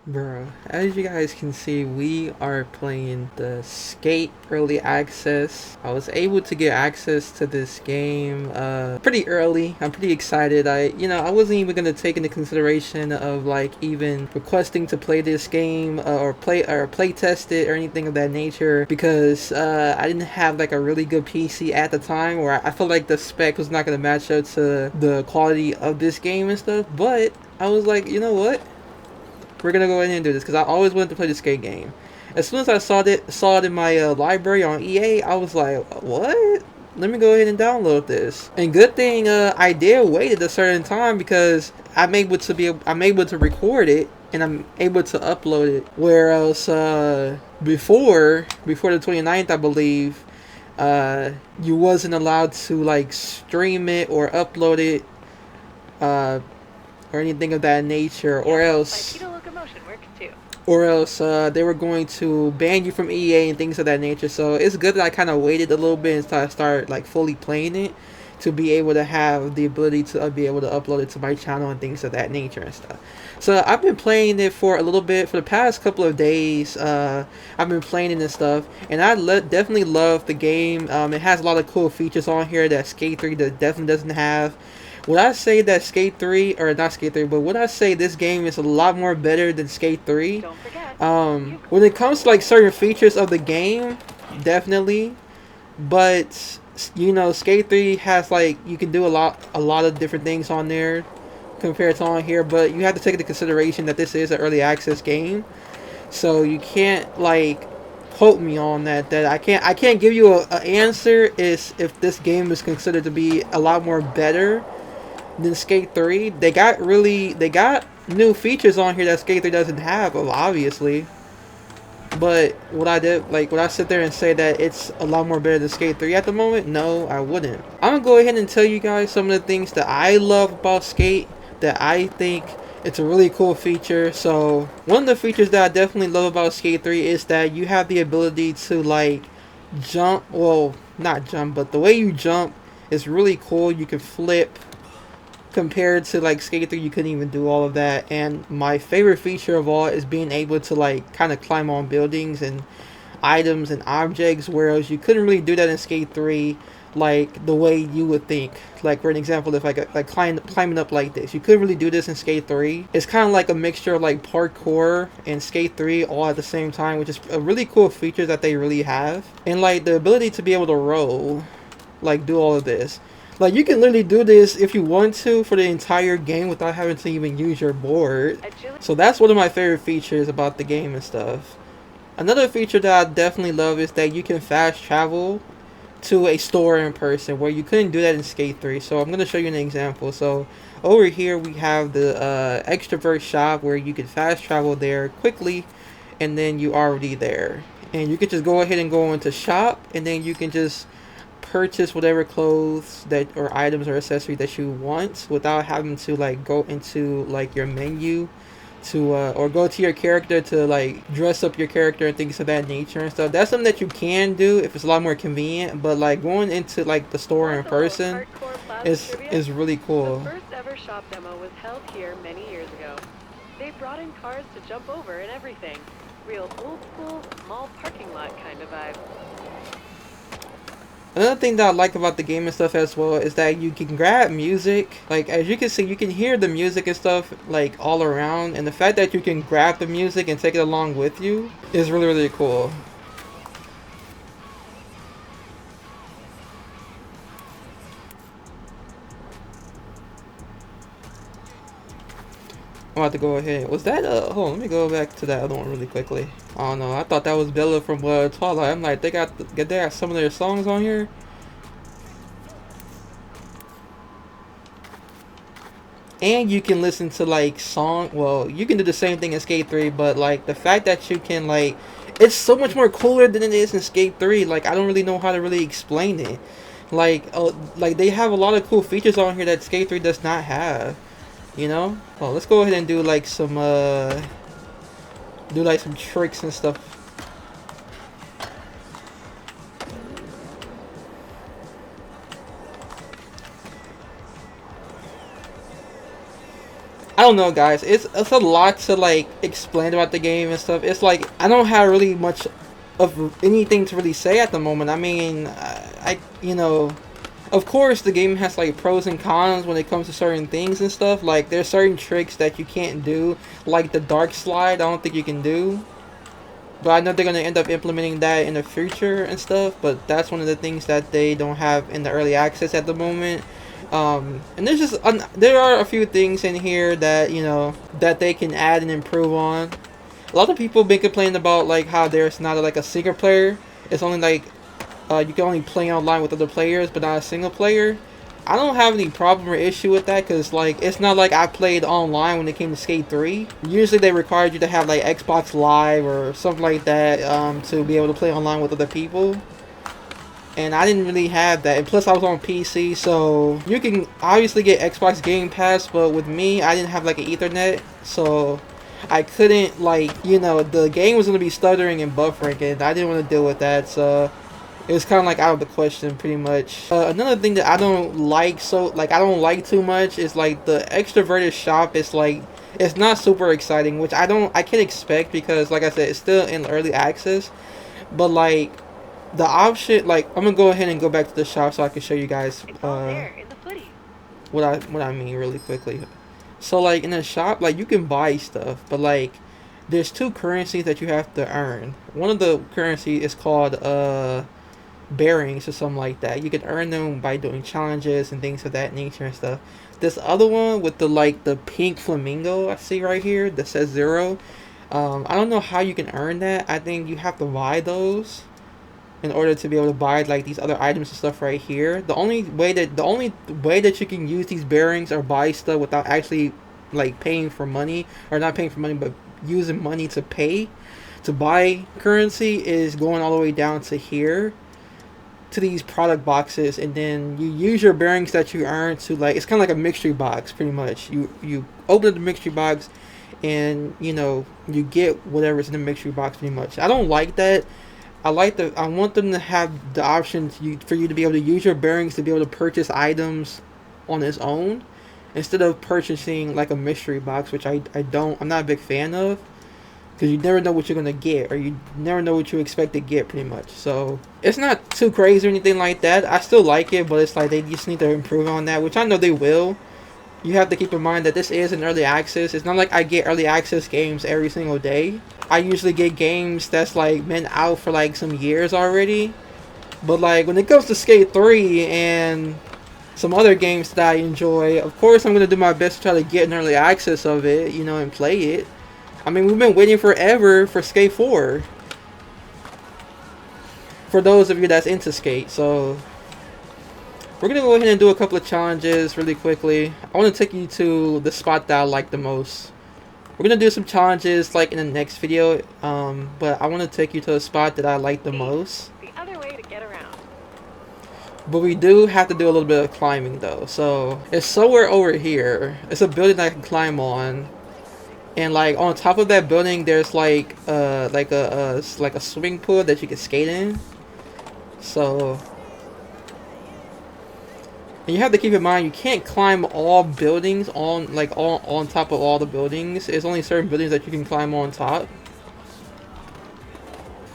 Bro, as you guys can see, we are playing the Skate Early Access. I was able to get access to this game pretty early. I'm pretty excited. I wasn't even gonna take into consideration of like even requesting to play this game or play test it or anything of that nature because I didn't have like a really good PC at the time, where I felt like the spec was not gonna match up to the quality of this game and stuff. But I was like, you know what? We're gonna go ahead and do this because I always wanted to play the skate game. As soon as I saw it in my library on EA, I was like, "What? Let me go ahead and download this." And good thing I did wait at a certain time because I'm able to record it and I'm able to upload it. Whereas before the 29th, I believe, you wasn't allowed to like stream it or upload it. Uh, or anything of that nature, or else they were going to ban you from EA and things of that nature. So it's good that I kind of waited a little bit until I started like fully playing it to be able to have the ability to be able to upload it to my channel and things of that nature and stuff. So I've been playing it for a little bit for the past couple of days. I've been playing it and stuff, and definitely love the game. It has a lot of cool features on here that Skate 3 definitely doesn't have. Would I say that Skate 3, or not Skate 3, but would I say this game is a lot more better than Skate 3? When it comes to like certain features of the game, definitely. But Skate 3 has like you can do a lot of different things on there compared to on here. But you have to take into consideration that this is an early access game, so you can't like quote me on that. That I can't give you a answer is if this game is considered to be a lot more better than Skate 3. They got new features on here that Skate 3 doesn't have, obviously. But would I sit there and say that it's a lot more better than Skate 3 at the moment? No, I wouldn't. I'm gonna go ahead and tell you guys some of the things that I love about Skate, that I think it's a really cool feature. So one of the features that I definitely love about Skate 3 is that you have the ability to like jump, well, not jump, but the way you jump is really cool. You can flip. Compared to like Skate 3, you couldn't even do all of that. And my favorite feature of all is being able to like kind of climb on buildings and items and objects, whereas you couldn't really do that in Skate 3 like the way you would think. Like for an example, if I got like climbing up like this, you couldn't really do this in Skate 3. It's kind of like a mixture of like parkour and Skate 3 all at the same time, which is a really cool feature that they really have. And like the ability to be able to roll, like do all of this. Like you can literally do this if you want to for the entire game without having to even use your board. So that's one of my favorite features about the game and stuff. Another feature that I definitely love is that you can fast travel to a store in person, where you couldn't do that in Skate 3. So I'm going to show you an example. So over here we have the extrovert shop, where you can fast travel there quickly and then you already there. And you can just go ahead and go into shop, and then you can just purchase whatever clothes that or items or accessories that you want without having to like go into like your menu to or go to your character to like dress up your character and things of that nature and stuff. That's something that you can do if it's a lot more convenient, but like going into like the store in person is really cool. The first ever shop demo was held here many years ago. They brought in cars to jump over and everything. Real old school mall parking lot kind of vibe. Another thing that I like about the game and stuff as well is that you can grab music. Like as you can see, you can hear the music and stuff like all around, and the fact that you can grab the music and take it along with you is really, really cool. I'm about to go ahead. Was that hold on, let me go back to that other one really quickly. I don't know. I thought that was Bella from Twilight. I'm like, they got some of their songs on here. And you can listen to like well, you can do the same thing in Skate 3, but like the fact that you can like, it's so much more cooler than it is in Skate 3. Like I don't really know how to really explain it. Like they have a lot of cool features on here that Skate 3 does not have. Well, let's go ahead and do like some tricks and stuff. I don't know, guys. It's a lot to like explain about the game and stuff. It's like I don't have really much of anything to really say at the moment. I mean, I you know, of course the game has like pros and cons when it comes to certain things and stuff. Like there's certain tricks that you can't do, like the dark slide. I don't think you can do. But I know they're gonna end up implementing that in the future and stuff. But that's one of the things that they don't have in the early access at the moment. And there's just there are a few things in here that that they can add and improve on. A lot of people been complaining about like how there's not like a single player. It's only like you can only play online with other players, but not a single player. I don't have any problem or issue with that because like it's not like I played online when it came to Skate 3. Usually they required you to have like Xbox Live or something like that to be able to play online with other people. And I didn't really have that. And plus I was on PC, so you can obviously get Xbox Game Pass, but with me I didn't have like an Ethernet, so I couldn't like the game was gonna be stuttering and buffering, and I didn't want to deal with that, so it was kind of like out of the question, pretty much. Another thing that I don't like, I don't like too much, is like the extroverted shop. Is like it's not super exciting, which I can't expect because, like I said, it's still in early access. But like the option, like I'm gonna go ahead and go back to the shop so I can show you guys It's all there in the footy. what I mean really quickly. So like in the shop, like you can buy stuff, but like there's two currencies that you have to earn. One of the currency is called bearings or something like that. You can earn them by doing challenges and things of that nature and stuff. This other one with the pink flamingo I see right here that says 0. I don't know how you can earn that. I think you have to buy those in order to be able to buy like these other items and stuff right here. The only way that you can use these bearings or buy stuff without actually like paying for money, or not paying for money but using money to pay to buy currency, is going all the way down to here to these product boxes, and then you use your bearings that you earn to like it's kind of like a mystery box pretty much. You open the mystery box and you get whatever's in the mystery box pretty much. I don't like that. I want them to have the option for you to be able to use your bearings to be able to purchase items on its own instead of purchasing like a mystery box, which I'm not a big fan of, because you never know what you're gonna get, or you never know what you expect to get pretty much. So it's not too crazy or anything like that. I still like it, but it's like they just need to improve on that, which I know they will. You have to keep in mind that this is an early access. It's not like I get early access games every single day. I usually get games that's like been out for like some years already. But like when it comes to Skate 3 and some other games that I enjoy, of course I'm gonna do my best to try to get an early access of it, and play it. I mean, we've been waiting forever for Skate 4. For those of you that's into Skate, so we're gonna go ahead and do a couple of challenges really quickly. I want to take you to the spot that I like the most. We're gonna do some challenges like in the next video, but I want to take you to a spot that I like the most. The other way to get around. But we do have to do a little bit of climbing though. So it's somewhere over here. It's a building that I can climb on, and like on top of that building, there's like a swimming pool that you can skate in. So. And you have to keep in mind you can't climb all buildings on top of all the buildings. It's only certain buildings that you can climb on top.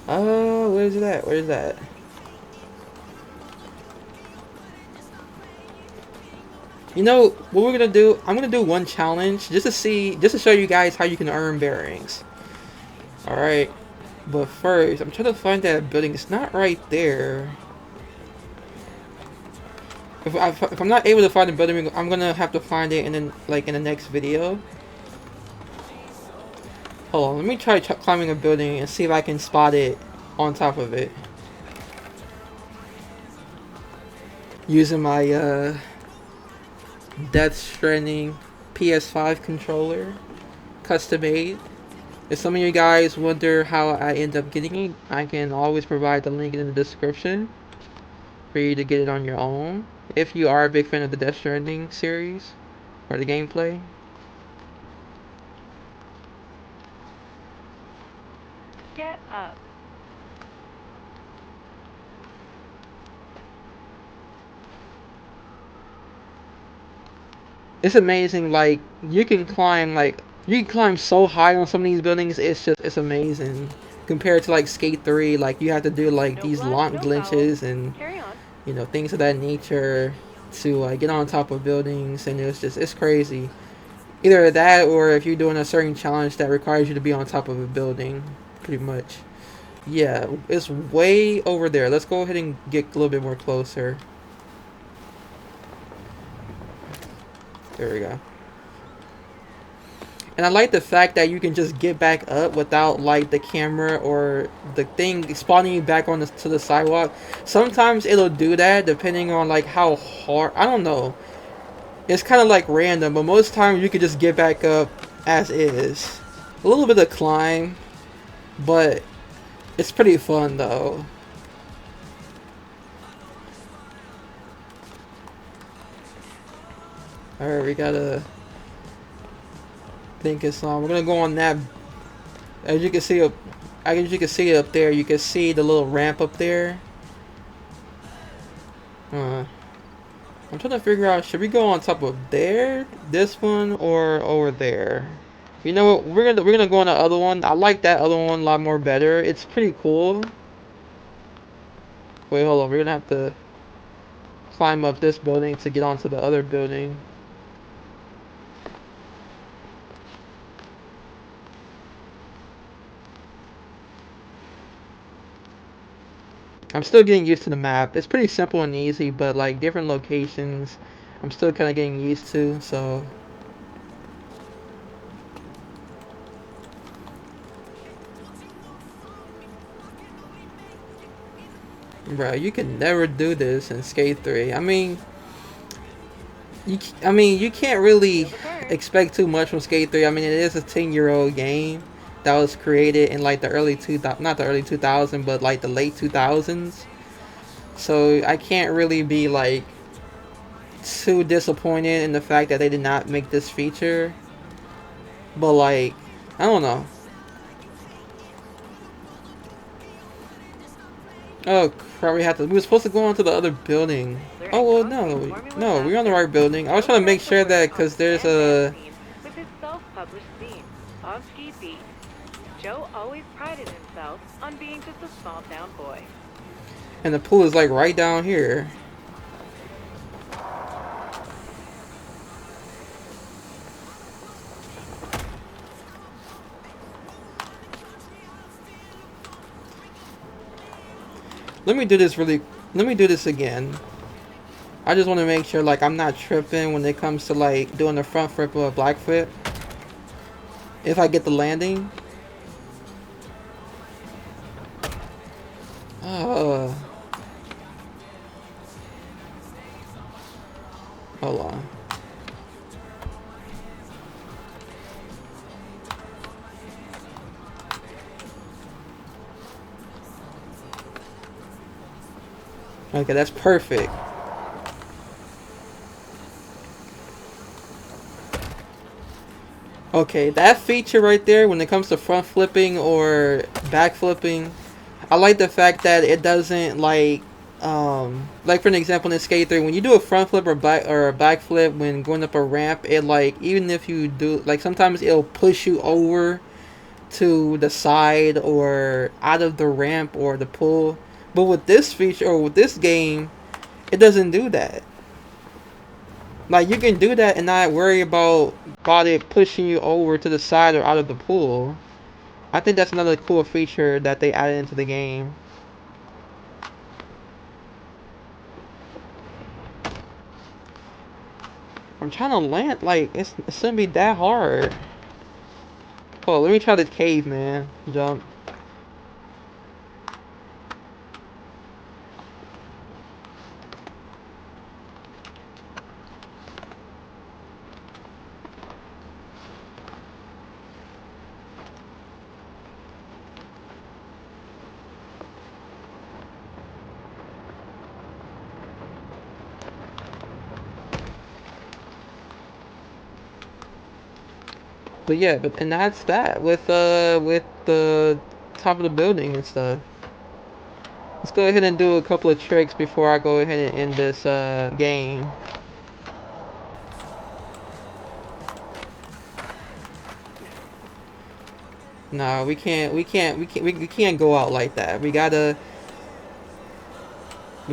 Oh, where's that? Where's that? You know what we're gonna do? I'm gonna do one challenge just to show you guys how you can earn bearings. Alright. But first, I'm trying to find that building. It's not right there. If I'm not able to find the building, I'm gonna have to find it in the next video. Hold on, let me try climbing a building and see if I can spot it on top of it. Using my Death Stranding PS5 controller, custom made. If some of you guys wonder how I end up getting it, I can always provide the link in the description for you to get it on your own. If you are a big fan of the Death Stranding series or the gameplay. Get up. It's amazing. Like you can climb so high on some of these buildings. It's amazing compared to like Skate 3. Like you have to do like No these blood, long no foul. glitches and Carry on. things of that nature to get on top of buildings, and it's crazy. Either that or if you're doing a certain challenge that requires you to be on top of a building, pretty much. Yeah, it's way over there. Let's go ahead and get a little bit more closer. There we go. And I like the fact that you can just get back up without like the camera or the thing spawning you back on to the sidewalk. Sometimes it'll do that depending on like how hard. I don't know. It's kind of like random, but most times you can just get back up as is. A little bit of climb, but it's pretty fun though. Alright, we gotta think it's on. We're gonna go on that. As you can see up, as you can see up there, you can see the little ramp up there. I'm trying to figure out, should we go on top of there, this one, or over there? You know what? We're gonna go on the other one. I like that other one a lot more better. It's pretty cool. Wait, hold on. We're gonna have to climb up this building to get onto the other building. I'm still getting used to the map. It's pretty simple and easy, but like different locations, I'm still kind of getting used to. So, bro, you can never do this in Skate 3. I mean, you can't really Feel the burn. expect too much from Skate 3. I mean, it is a 10-year-old game that was created in like the early 2000, not the early 2000, but like the late 2000s. So I can't really be like too disappointed in the fact that they did not make this feature. But like, I don't know. Oh crap, we have to. We were supposed to go on to the other building. Learning Oh well, concrete no, formula no, we're on the faster. right building. I was Go trying to make check the sure work that on because there's and dance a. scene with his self-published theme, On Ski Beat. Joe always prided himself on being just a small-town boy. And the pool is like right down here. Let me do this really. Let me do this again. I just want to make sure like I'm not tripping when it comes to like doing the front flip or a black flip. If I get the landing. Uh, hold on. Okay, that's perfect. Okay, that feature right there, when it comes to front flipping or back flipping, I like the fact that it doesn't like for an example in Skate 3, when you do a front flip or a back flip when going up a ramp, it like even if you do like sometimes it'll push you over to the side or out of the ramp or the pool. But with this feature or with this game, it doesn't do that. Like you can do that and not worry about it pushing you over to the side or out of the pool. I think that's another cool feature that they added into the game. I'm trying to land like it shouldn't be that hard. Oh, let me try the caveman jump. But yeah, and that's that with the top of the building and stuff. Let's go ahead and do a couple of tricks before I go ahead and end this game. No, we can't go out like that. We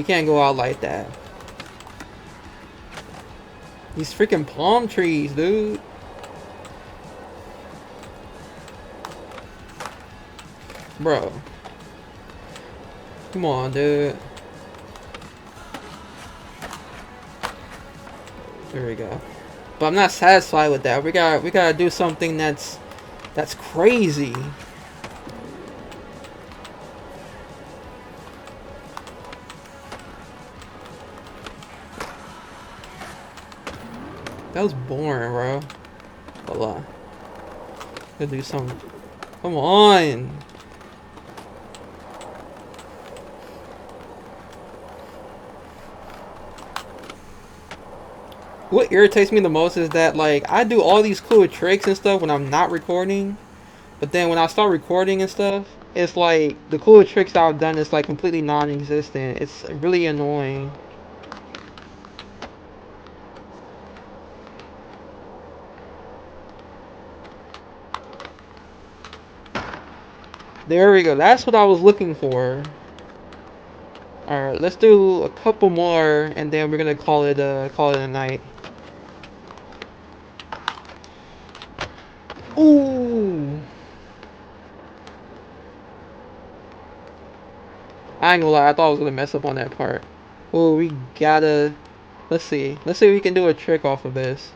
can't go out like that. These freaking palm trees, dude. Bro. Come on, dude. There we go. But I'm not satisfied with that. We gotta do something that's crazy. That was boring, bro. Hold on. Gotta do something. Come on. What irritates me the most is that, like, I do all these cool tricks and stuff when I'm not recording, but then when I start recording and stuff, it's like the cool tricks that I've done is like completely non-existent. It's really annoying. There we go. That's what I was looking for. Alright, let's do a couple more and then we're gonna call it a night. Ooh! I ain't gonna lie, I thought I was gonna mess up on that part. Ooh, we gotta... Let's see. Let's see if we can do a trick off of this.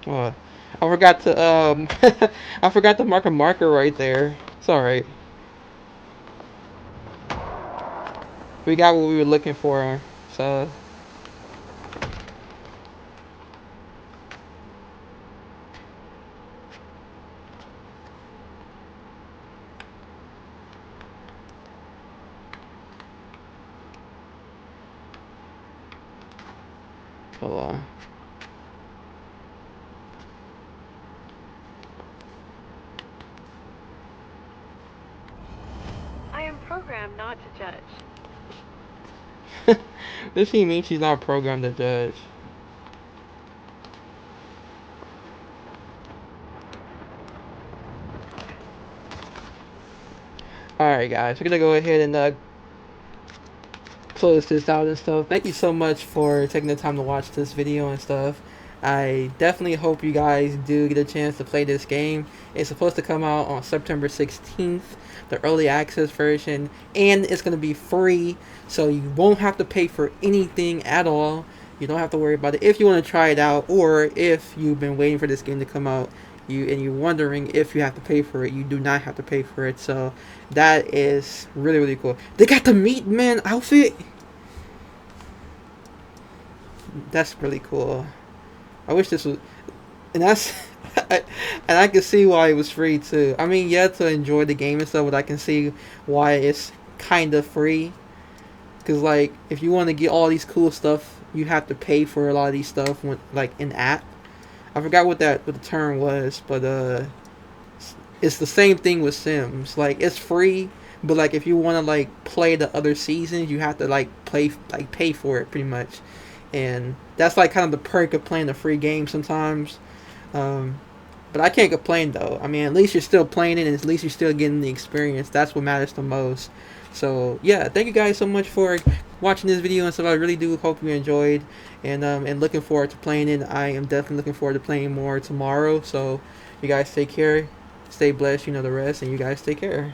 Oh, I forgot to I forgot to mark a marker right there. It's alright. We got what we were looking for, so hold on. I am programmed not to judge. This she means she's not programmed to judge. Alright guys, we're gonna go ahead and close this out and stuff. Thank you so much for taking the time to watch this video and stuff. I definitely hope you guys do get a chance to play this game. It's supposed to come out on September 16th, the early access version, and it's going to be free, so you won't have to pay for anything at all. You don't have to worry about it if you want to try it out, or if you've been waiting for this game to come out and you're wondering if you have to pay for it. You do not have to pay for it, so that is really, really cool. They got the Meat Man outfit. That's really cool. I wish this was, and that's, and I can see why it was free too. I mean, yeah, to enjoy the game and stuff, but I can see why it's kind of free. Cause like, if you want to get all these cool stuff, you have to pay for a lot of these stuff when, like, in app. I forgot what the term was, but it's the same thing with Sims. Like, it's free, but like if you want to like play the other seasons, you have to like pay for it pretty much. And that's like kind of the perk of playing a free game sometimes. But I can't complain though. I mean, at least you're still playing it, and at least you're still getting the experience. That's what matters the most. So yeah, thank you guys so much for watching this video and stuff. I really do hope you enjoyed, and looking forward to playing it. I am definitely looking forward to playing more tomorrow. So you guys take care, stay blessed. You know the rest, and you guys take care.